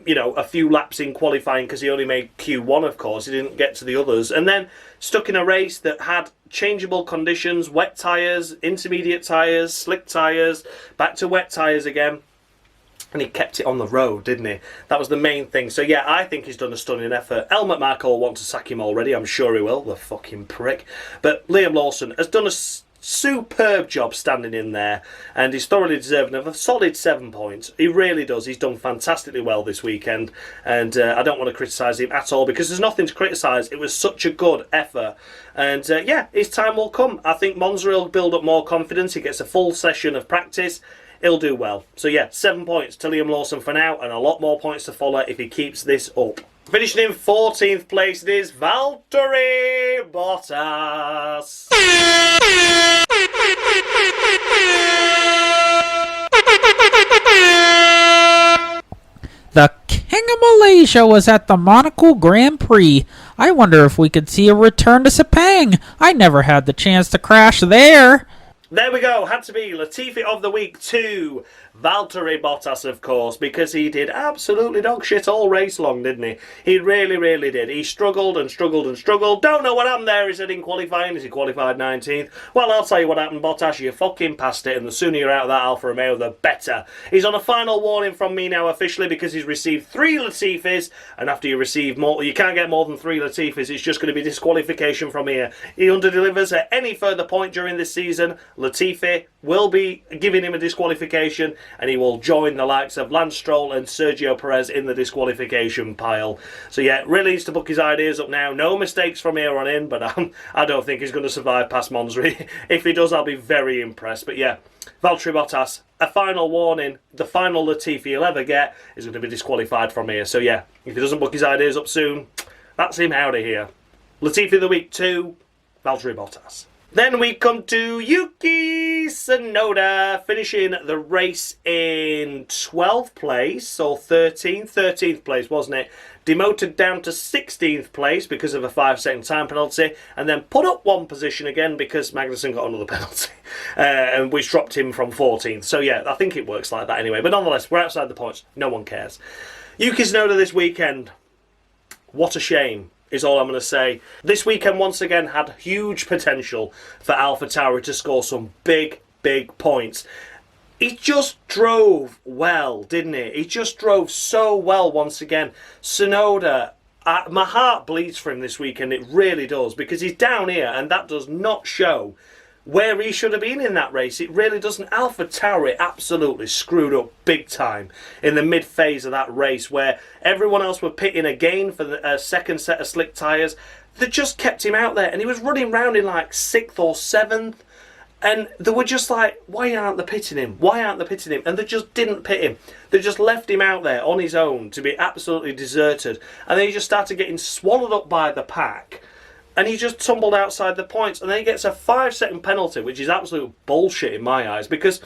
you know, a few laps in qualifying because he only made Q1, of course. He didn't get to the others. And then stuck in a race that had changeable conditions, wet tyres, intermediate tyres, slick tyres, back to wet tyres again. And he kept it on the road, didn't he? That was the main thing. So yeah, I think he's done a stunning effort. Helmut Marko will want to sack him already. I'm sure he will, the fucking prick. But Liam Lawson has done a superb job standing in there, and he's thoroughly deserving of a solid 7 points. He really does. He's done fantastically well this weekend, and I don't want to criticise him at all because there's nothing to criticise. It was such a good effort, and yeah, his time will come. I think Monza will build up more confidence. He gets a full session of practice. He'll do well. So yeah, 7 points to Liam Lawson for now, and a lot more points to follow if he keeps this up. Finishing in 14th place, it is Valtteri Bottas. The King of Malaysia was at the Monaco Grand Prix. I wonder if we could see a return to Sepang. I never had the chance to crash there. There we go, had to be Latifi of the week to Valtteri Bottas, of course, because he did absolutely dog shit all race long, didn't he? He really, really did. He struggled and struggled and struggled. Don't know what happened there. He said in qualifying, he qualified 19th. Well, I'll tell you what happened, Bottas. You fucking passed it, and the sooner you're out of that Alfa Romeo, the better. He's on a final warning from me now officially because he's received 3 Latifis, and after you receive more, you can't get more than 3 Latifis. It's just going to be disqualification from here. He underdelivers at any further point during this season. Latifi will be giving him a disqualification, and he will join the likes of Lance Stroll and Sergio Perez in the disqualification pile. So yeah, really needs to book his ideas up now. No mistakes from here on in, but I don't think he's going to survive past Monza. If he does, I'll be very impressed. But yeah, Valtteri Bottas, a final warning. The final Latifi he'll ever get is going to be disqualified from here. So yeah, if he doesn't book his ideas up soon, that's him out of here. Latifi of the week 2, Valtteri Bottas. Then we come to Yuki Tsunoda, finishing the race in 12th place, or 13th place, wasn't it? Demoted down to 16th place because of a 5-second time penalty, and then put up 1 position again because Magnussen got another penalty, and which dropped him from 14th. So yeah, I think it works like that anyway. But nonetheless, we're outside the points. No one cares. Yuki Tsunoda this weekend, what a shame, is all I'm going to say. This weekend once again had huge potential for AlphaTauri to score some big points. He just drove well, didn't he? He just drove so well once again. Tsunoda, my heart bleeds for him this weekend, it really does, because he's down here and that does not show where he should have been in that race. It really doesn't. AlphaTauri absolutely screwed up big time in the mid phase of that race where everyone else were pitting again for the second set of slick tyres. They just kept him out there and he was running round in like 6th or 7th, and they were just like, why aren't they pitting him? Why aren't they pitting him? And they just didn't pit him. They just left him out there on his own to be absolutely deserted, and then he just started getting swallowed up by the pack. And he just tumbled outside the points, and then he gets a 5-second penalty, which is absolute bullshit in my eyes, because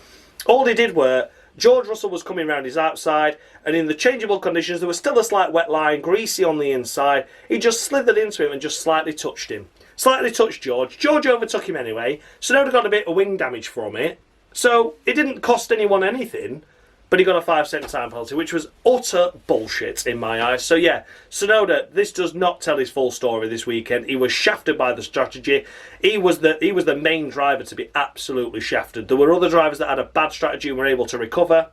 all he did were, George Russell was coming round his outside, and in the changeable conditions, there was still a slight wet line, greasy on the inside. He just slithered into him and just slightly touched him. Slightly touched George. George overtook him anyway. Tsunoda got a bit of wing damage from it, so it didn't cost anyone anything. But he got a 5-second time penalty, which was utter bullshit in my eyes. So yeah, Tsunoda, this does not tell his full story this weekend. He was shafted by the strategy. He was the main driver to be absolutely shafted. There were other drivers that had a bad strategy and were able to recover.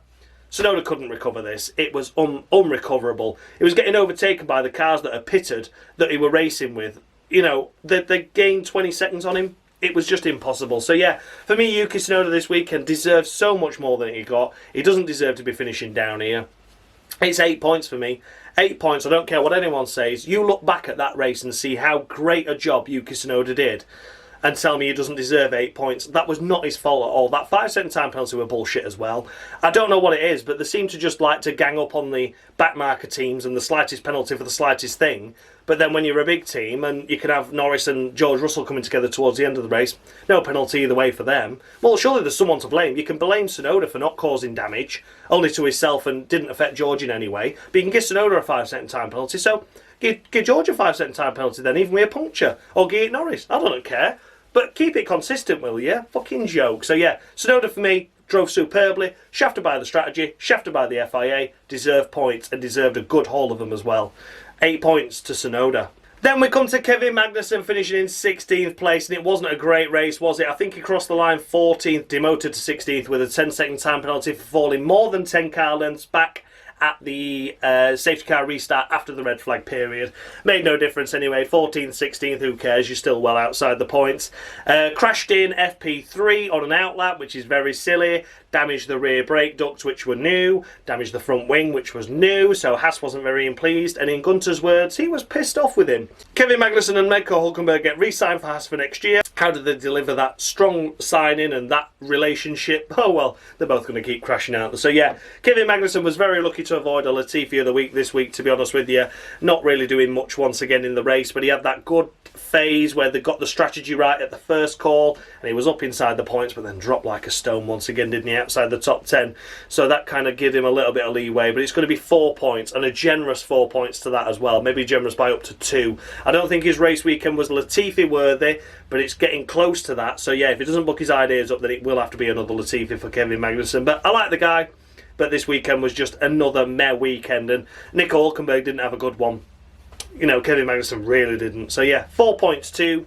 Tsunoda couldn't recover this. It was unrecoverable. He was getting overtaken by the cars that are pitted that he were racing with. You know, they gained 20 seconds on him. It was just impossible. So yeah, for me, Yuki Tsunoda this weekend deserves so much more than he got. He doesn't deserve to be finishing down here. It's 8 points for me. 8 points, I don't care what anyone says. You look back at that race and see how great a job Yuki Tsunoda did, and tell me he doesn't deserve 8 points. That was not his fault at all. That 5-second time penalty were bullshit as well. I don't know what it is, but they seem to just like to gang up on the backmarker teams and the slightest penalty for the slightest thing. But then when you're a big team and you can have Norris and George Russell coming together towards the end of the race, no penalty either way for them. Well, surely there's someone to blame. You can blame Tsunoda for not causing damage, only to himself, and didn't affect George in any way. But you can give Tsunoda a 5-second time penalty, so give George a 5-second time penalty then, even with a puncture. Or give it Norris. I don't care. But keep it consistent, will you? Fucking joke. So yeah, Tsunoda for me drove superbly, shafted by the strategy, shafted by the FIA, deserved points and deserved a good haul of them as well. 8 points to Tsunoda. Then we come to Kevin Magnussen finishing in 16th place, and it wasn't a great race, was it? I think he crossed the line 14th, demoted to 16th with a 10-second time penalty for falling more than 10 car lengths back at the safety car restart after the red flag period. Made no difference anyway. 14th, 16th, who cares? You're still well outside the points. Crashed in FP3 on an outlap, which is very silly. Damaged the rear brake ducts, which were new. Damaged the front wing, which was new. So Haas wasn't very pleased. And in Gunter's words, he was pissed off with him. Kevin Magnussen and Nico Hulkenberg get re-signed for Haas for next year. How did they deliver that strong signing and that relationship? Oh, well, they're both going to keep crashing out. So, yeah, Kevin Magnussen was very lucky to avoid a Latifi of the week this week, to be honest with you. Not really doing much once again in the race, but he had that good phase where they got the strategy right at the first call, and he was up inside the points, but then dropped like a stone once again, didn't he, outside the top 10. So that kind of gave him a little bit of leeway, but it's going to be 4 points, and a generous 4 points to that as well. Maybe generous by up to 2. I don't think his race weekend was Latifi worthy, but it's getting close to that. So yeah, if he doesn't book his ideas up, then it will have to be another Latifi for Kevin Magnussen. But I like the guy, but this weekend was just another meh weekend, and Nico Hulkenberg didn't have a good one. You know, Kevin Magnussen really didn't. So yeah, 4 points to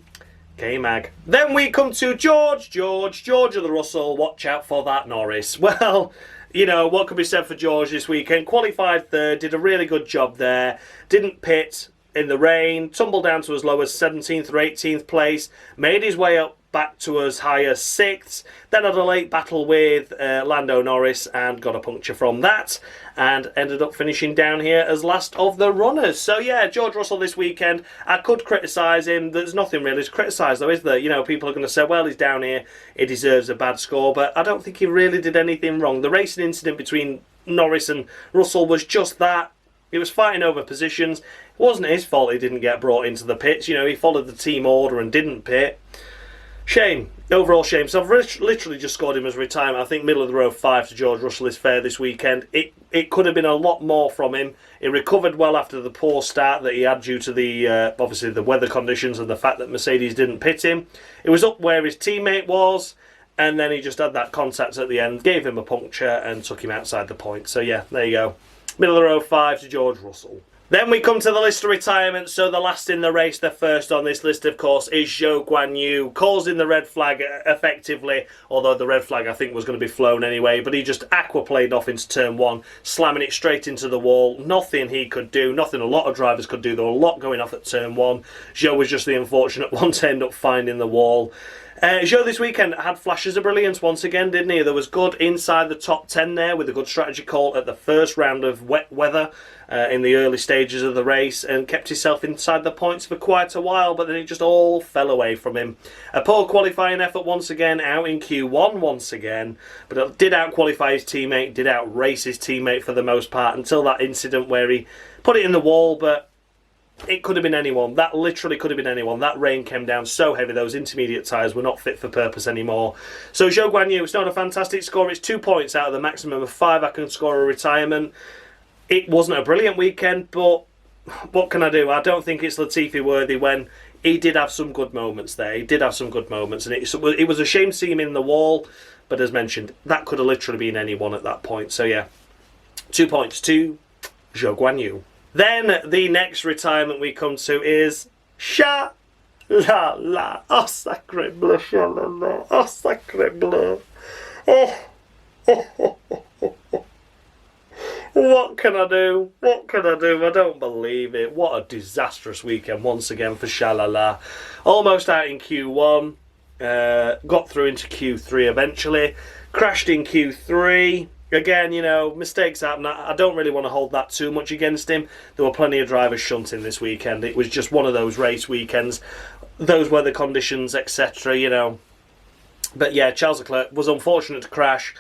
K-Mag. Then we come to George of the Russell. Watch out for that Norris. Well, you know, what could be said for George this weekend? Qualified third, did a really good job there. Didn't pit in the rain, tumbled down to as low as 17th or 18th place, made his way up back to as high as 6th, then had a late battle with Lando Norris and got a puncture from that, and ended up finishing down here as last of the runners. So yeah, George Russell this weekend, I could criticise him. There's nothing really to criticise though, is there? You know, people are going to say, well, he's down here, he deserves a bad score, but I don't think he really did anything wrong. The racing incident between Norris and Russell was just that. He was fighting over positions. It wasn't his fault he didn't get brought into the pits. You know, he followed the team order and didn't pit. Shame. Overall shame. So I've literally just scored him as retirement. I think middle of the road 5 to George Russell is fair this weekend. It could have been a lot more from him. He recovered well after the poor start that he had due to the obviously the weather conditions and the fact that Mercedes didn't pit him. It was up where his teammate was, and then he just had that contact at the end, gave him a puncture and took him outside the point. So yeah, there you go. Middle of the road 5 to George Russell. Then we come to the list of retirements. So the last in the race, the first on this list, of course, is Zhou Guanyu. Calls in the red flag effectively, although the red flag I think was going to be flown anyway, but he just aquaplaned off into turn 1, slamming it straight into the wall. Nothing he could do, nothing a lot of drivers could do. There were a lot going off at turn 1. Zhou was just the unfortunate one to end up finding the wall. Zhou this weekend had flashes of brilliance once again, didn't he? There was good inside the top 10 there with a good strategy call at the first round of wet weather in the early stages of the race, and kept himself inside the points for quite a while, but then it just all fell away from him. A poor qualifying effort once again, out in Q1 once again, but it did out-qualify his teammate, did out-race his teammate for the most part, until that incident where he put it in the wall, but it could have been anyone. That literally could have been anyone. That rain came down so heavy, those intermediate tyres were not fit for purpose anymore. So Zhou Guanyu, it's not a fantastic score. It's 2 points out of the maximum of 5 I can score a retirement. It wasn't a brilliant weekend, but what can I do? I don't think it's Latifi worthy when he did have some good moments there. He did have some good moments, and it was a shame to see him in the wall, but as mentioned, that could have literally been anyone at that point. So yeah, 2 points to Zhou Guanyu. Then the next retirement we come to is Sha La La. Oh, sacre bleu, Sha La La. Oh, sacre bleu. Oh. What can I do? What can I do? I don't believe it. What a disastrous weekend once again for Sha La La. Almost out in Q1. Got through into Q3 eventually. Crashed in Q3. Again, you know, mistakes happen. I don't really want to hold that too much against him. There were plenty of drivers shunting this weekend. It was just one of those race weekends. Those weather conditions, etc., you know. But yeah, Charles Leclerc was unfortunate to crash.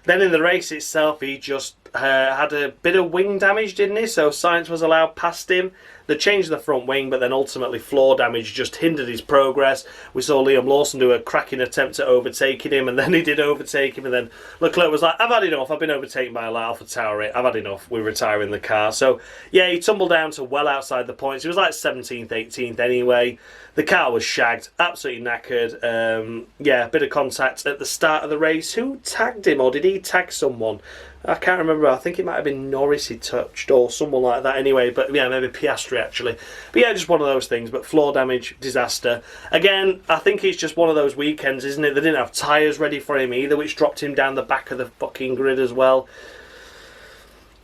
Then in the race itself, he just had a bit of wing damage, didn't he? So Sainz was allowed past him. They changed the front wing, but then ultimately floor damage just hindered his progress. We saw Liam Lawson do a cracking attempt at overtaking him, and then he did overtake him, and then Leclerc was like, I've had enough, I've been overtaken by AlphaTauri, I've had enough, we're retiring the car. So yeah, he tumbled down to well outside the points. He was like 17th, 18th anyway. The car was shagged, absolutely knackered. Yeah, a bit of contact at the start of the race. Who tagged him, or did he tag someone? I can't remember. I think it might have been Norris he touched or someone like that anyway. But yeah, maybe Piastri actually. But yeah, just one of those things. But floor damage, disaster. Again, I think it's just one of those weekends, isn't it? They didn't have tyres ready for him either, which dropped him down the back of the fucking grid as well.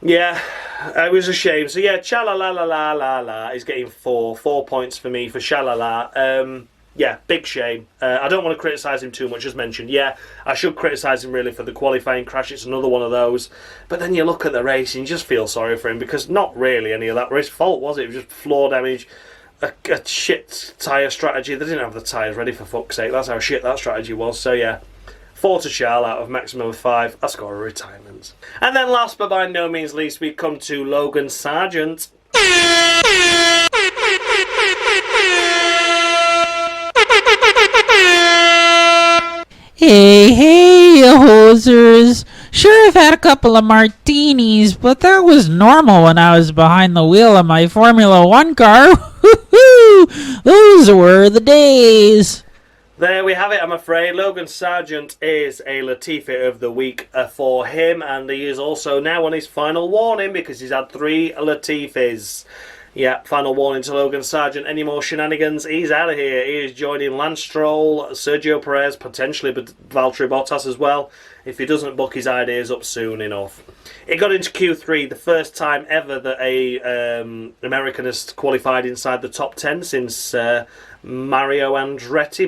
Yeah, it was a shame. So yeah, cha-la-la-la-la-la-la is getting 4 points for me for sha-la-la. Yeah, big shame. I don't want to criticise him too much, as mentioned. Yeah, I should criticise him really for the qualifying crash. It's another one of those. But then you look at the race and you just feel sorry for him because not really any of that was his fault, was it? It was just floor damage, a shit tyre strategy. They didn't have the tyres ready, for fuck's sake. That's how shit that strategy was. So yeah, 4 to Charles out of maximum of 5. I score a retirement. And then last but by no means least, we come to Logan Sargent. Hey, hosers. Sure, I've had a couple of martinis, but that was normal when I was behind the wheel of my Formula One car. Those were the days. There we have it, I'm afraid. Logan Sargent is a Latifi of the week for him, and he is also now on his final warning because he's had 3 Latifis. Yeah, final warning to Logan Sargent. Any more shenanigans, he's out of here. He is joining Lance Stroll, Sergio Perez, potentially Valtteri Bottas as well, if he doesn't book his ideas up soon enough. It got into Q3, the first time ever that a American has qualified inside the top 10 since Michael Andretti,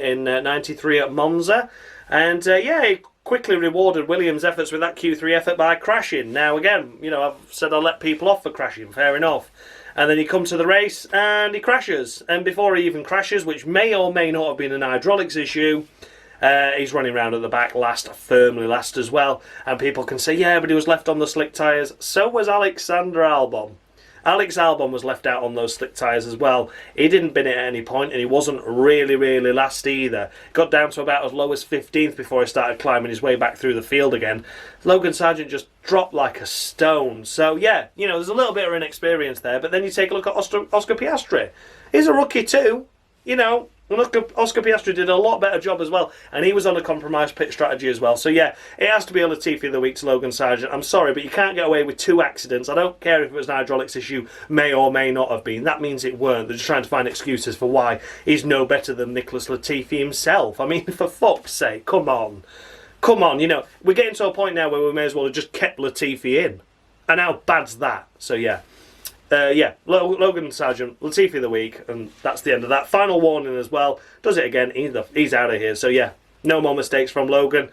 in 93 at Monza. And yeah, he quickly rewarded Williams' efforts with that Q3 effort by crashing. Now again, you know, I've said I'll let people off for crashing, fair enough. And then he comes to the race and he crashes. And before he even crashes, which may or may not have been an hydraulics issue, he's running around at the back firmly last as well. And people can say, yeah, but he was left on the slick tyres. So was Alexander Albon. Alex Albon was left out on those slick tyres as well. He didn't bin it at any point, and he wasn't really last either. Got down to about as low as 15th before he started climbing his way back through the field again. Logan Sargent just dropped like a stone. So yeah, you know, there's a little bit of inexperience there, but then you take a look at Oscar Piastri. He's a rookie too, you know. Oscar Piastri did a lot better job as well, and he was on a compromised pit strategy as well. So yeah, it has to be a Latifi of the week to Logan Sargent. I'm sorry, but you can't get away with 2 accidents. I don't care if it was an hydraulics issue, may or may not have been. That means it weren't. They're just trying to find excuses for why he's no better than Nicholas Latifi himself. I mean, for fuck's sake, come on. Come on, you know, we're getting to a point now where we may as well have just kept Latifi in. And how bad's that? So yeah. Yeah, Logan Sargent, Latifi of the week, and that's the end of that. Final warning as well. Does it again, he's out of here. So yeah, no more mistakes from Logan,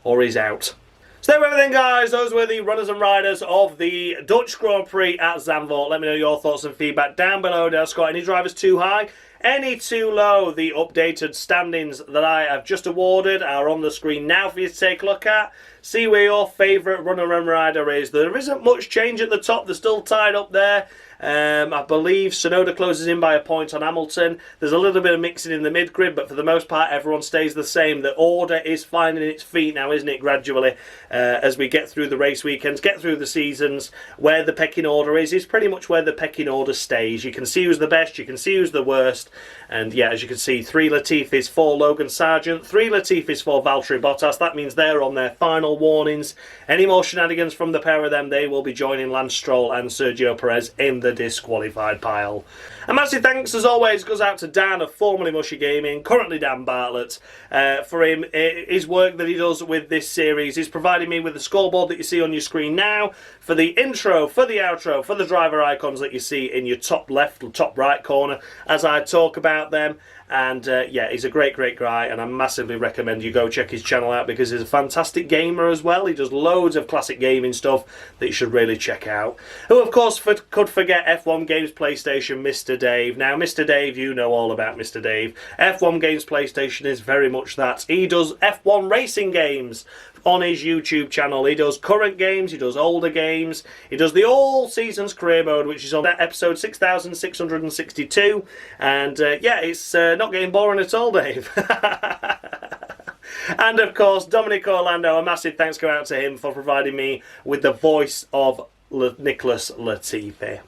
or he's out. So there we have everything, guys. Those were the runners and riders of the Dutch Grand Prix at Zandvoort. Let me know your thoughts and feedback down below. Did I score any drivers too high? Any too low? The updated standings that I have just awarded are on the screen now for you to take a look at. See where your favourite runner and rider is. There isn't much change at the top. They're still tied up there. I believe Tsunoda closes in by a point on Hamilton. There's a little bit of mixing in the mid-grid, but for the most part, everyone stays the same. The order is finding its feet now, isn't it, gradually, as we get through the race weekends, get through the seasons. Where the pecking order is pretty much where the pecking order stays. You can see who's the best, you can see who's the worst. And yeah, as you can see, 3 Latifis for Logan Sargent, 3 Latifis for Valtteri Bottas. That means they're on their final warnings. Any more shenanigans from the pair of them, they will be joining Lance Stroll and Sergio Perez in the disqualified pile. A massive thanks, as always, goes out to Dan of formerly Mushy Gaming, currently Dan Bartlett, for his work that he does with this series. He's providing me with the scoreboard that you see on your screen now, for the intro, for the outro, for the driver icons that you see in your top left or top right corner as I talk about them. And yeah, he's a great guy, and I massively recommend you go check his channel out because he's a fantastic gamer as well. He does loads of classic gaming stuff that you should really check out. Who, of course, could forget F1 Games PlayStation, Mr. Dave. Now, Mr. Dave, you know all about Mr. Dave. F1 Games PlayStation is very much that. He does F1 racing games on his YouTube channel. He does current games, he does older games, he does the all seasons career mode, which is on episode 6662, and yeah, it's not getting boring at all, Dave. And of course, Dominic Orlando, a massive thanks go out to him for providing me with the voice of Nicholas Latifi.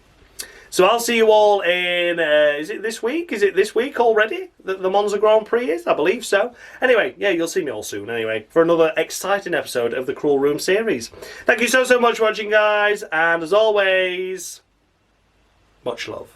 So I'll see you all in, is it this week? Is it this week already that the Monza Grand Prix is? I believe so. Anyway, yeah, you'll see me all soon anyway for another exciting episode of the Cruel Room series. Thank you so much for watching, guys, and as always, much love.